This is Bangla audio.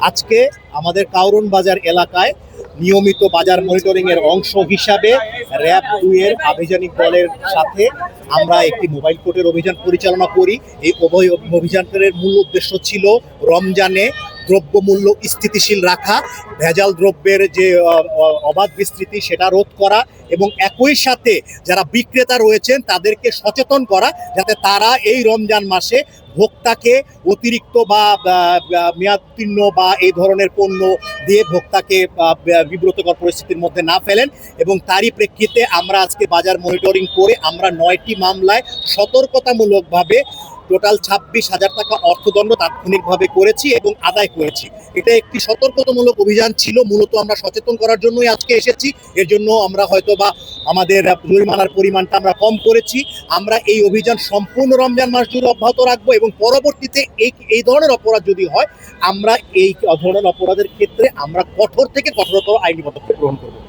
আজকে আমাদের কাউরন বাজার এলাকায় নিয়মিত বাজার মনিটরিং এর অংশ হিসাবে র্যাব 2 এর আভিযানিক দলের সাথে আমরা একটি মোবাইল কোর্টের অভিযান পরিচালনা করি। এই অভিযানের মূল উদ্দেশ্য ছিল রমজানে দ্রব্যমূল্য স্থিতিশীল রাখা, ভেজাল দ্রব্যের যে অবাধ বিস্তৃতি সেটা রোধ করা এবং একই সাথে যারা বিক্রেতা রয়েছেন তাদেরকে সচেতন করা যাতে তারা এই রমজান মাসে ভোক্তাকে অতিরিক্ত বা মেয়াদোত্তীর্ণ বা এই ধরনের পণ্য দিয়ে ভোক্তাকে বিব্রতকর পরিস্থিতির মধ্যে না ফেলেন। এবং তারই প্রেক্ষিতে আমরা আজকে বাজার মনিটরিং করে আমরা 9টি মামলায় সতর্কতামূলকভাবে টোটাল 26,000 টাকা অর্থদণ্ড তাৎক্ষণিকভাবে করেছি এবং আদায় করেছি। এটা একটি সতর্কতামূলক অভিযান ছিল, মূলত আমরা সচেতন করার জন্যই আজকে এসেছি। এর জন্য আমরা হয়তোবা আমাদের জরিমানার পরিমাণটা আমরা কম করেছি। আমরা এই অভিযান সম্পূর্ণ রমজান মাস জুড়ে অব্যাহত রাখবো এবং পরবর্তীতে এই ধরনের অপরাধ যদি হয় আমরা এই ধরনের অপরাধের ক্ষেত্রে আমরা কঠোর থেকে কঠোরতর আইনি পদক্ষেপ গ্রহণ করবো।